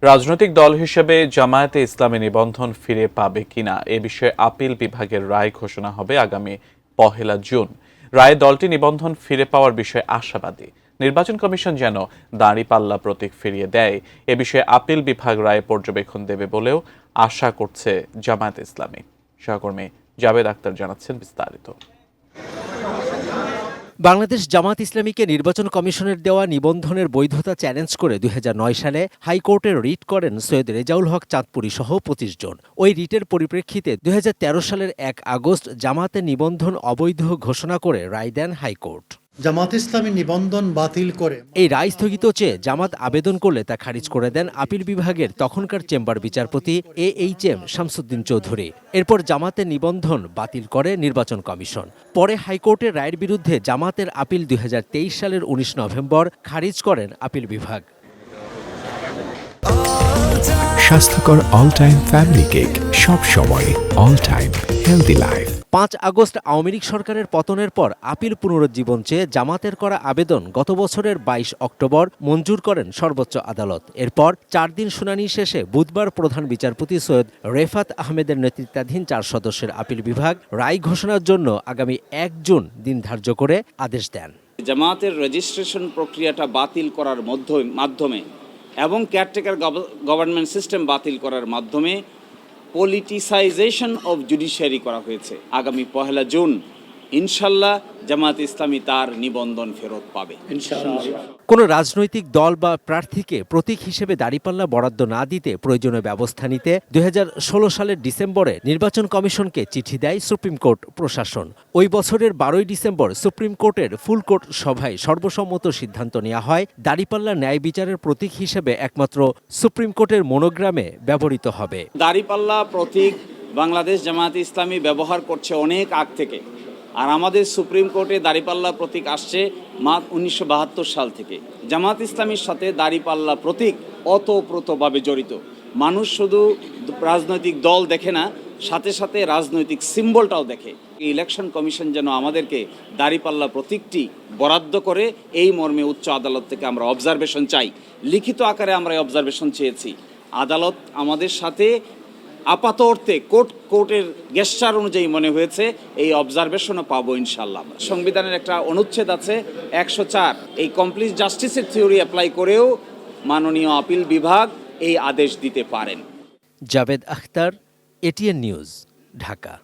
রাজনৈতিক দল হিসেবে জামায়াতে ইসলামী নিবন্ধন ফিরে পাবে কিনা এ বিষয়ে আপিল বিভাগের রায় ঘোষণা হবে আগামী 1 জুন। রায়ে দলটি নিবন্ধন ফিরে পাওয়ার বিষয়ে আশাবাদী। নির্বাচন কমিশন যেন দাঁড়িপাল্লা প্রতীক ফিরিয়ে দেয় এ বিষয়ে আপিল বিভাগ রায়ে পর্যবেক্ষণ দেবে বলেও আশা করছে জামায়াতে ইসলামী। সহকর্মী জাবেদ আখতার জানাচ্ছেন বিস্তারিত। বাংলাদেশ জামাত ইসলামীকে নির্বাচন কমিশনের দেওয়া নিবন্ধনের বৈধতা চ্যালেঞ্জ করে 2009 সালে হাইকোর্টে রিট করেন সৈয়দ রেজাউল হক চাঁদপুরী সহ 25 জন। ওই রিটের পরিপ্রেক্ষিতে 2013 সালের 1 আগস্ট জামাতের নিবন্ধন অবৈধ ঘোষণা করে রায় দেন হাইকোর্ট। জামাত ইসলামী নিবন্ধন বাতিল করে এই রায় স্থগিত চেয়ে জামাত আবেদন করলে তা খারিজ করে দেন আপিল বিভাগের তখনকার চেম্বার বিচারপতি AHM শামসুদ্দিন চৌধুরী। এরপর জামাতের নিবন্ধন বাতিল করে নির্বাচন কমিশন। পরে হাইকোর্টের রায়ের বিরুদ্ধে জামাতের আপিল 2023 সালের 19 নভেম্বর খারিজ করেন আপিল বিভাগ। স্বাস্থ্যকর অল টাইম ফ্যামিলি কেক, সব সময় all time healthy life. 5 August Awami League সরকারের পতনের পর আপিল পুনরুজ্জীবন চেয়ে জামাতের করা আবেদন গত বছরের 22 অক্টোবর মঞ্জুর করেন সর্বোচ্চ আদালত। এরপর 4 দিন শুনানি শেষে বুধবার প্রধান বিচারপতি সৈয়দ রেফাত আহমেদের নেতৃত্বাধীন 4 সদস্যের আপিল বিভাগ রায় ঘোষণার জন্য আগামী 1 জুন দিন ধার্য করে আদেশ দেন। জামাতের রেজিস্ট্রেশন প্রক্রিয়াটা বাতিল করার মাধ্যমে এবং কেয়ারটেকার গভর্নমেন্ট সিস্টেম বাতিল করার মাধ্যমে পলিটিসাইজেশন অফ জুডিশিয়ারি করা হয়েছে। আগামী 1 জুন ইনশাল্লাহ জামায়াত ইসলামী তার নিবন্ধন ফেরত পাবে ইনশাআল্লাহ। কোনো রাজনৈতিক দল বা প্রার্থীকে প্রতীক হিসেবে দাঁড়িপাল্লা বরাদ্দ না দিতে প্রয়োজনীয় ব্যবস্থা নিতে 2016 সালের ডিসেম্বরে নির্বাচন কমিশনকে চিঠি দেয় সুপ্রিম কোর্ট প্রশাসন। ওই বছরের 12 ডিসেম্বর সুপ্রিম কোর্টের ফুল কোর্ট সভায় সর্বসম্মত সিদ্ধান্ত নেওয়া হয় দাঁড়িপাল্লা ন্যায় বিচারের প্রতীক হিসেবে একমাত্র সুপ্রিম কোর্টের মনোগ্রামে ব্যবহৃত হবে। দাঁড়িপাল্লা প্রতীক বাংলাদেশ জামায়াত ইসলামী ব্যবহার করছে অনেক আগ থেকে, আর আমাদের সুপ্রিম কোর্টে দাঁড়িপাল্লা প্রতীক আসছে 1972 সাল থেকে। জামাত ইসলামীর সাথে দাঁড়িপাল্লা প্রতীক ওতপ্রোতভাবে জড়িত। মানুষ শুধু রাজনৈতিক দল দেখে না, সাথে সাথে রাজনৈতিক সিম্বলটাও দেখে। ইলেকশন কমিশন যেন আমাদেরকে দাঁড়িপাল্লা প্রতীকটি বরাদ্দ করে এই মর্মে উচ্চ আদালত থেকে আমরা অবজারভেশন চাই। লিখিত আকারে আমরা অবজারভেশন চেয়েছি। আদালত আমাদের সাথে আপাত অর্থে কোর্টের গেস্টার অনুযায়ী মনে হয়েছে এই অবজারভেশনও পাবো ইনশাল্লাহ। সংবিধানের একটা অনুচ্ছেদ আছে 104, এই কমপ্লিট জাস্টিসের থিওরি অ্যাপ্লাই করেও মাননীয় আপিল বিভাগ এই আদেশ দিতে পারেন। Javed Akhtar, ATN news, Dhaka.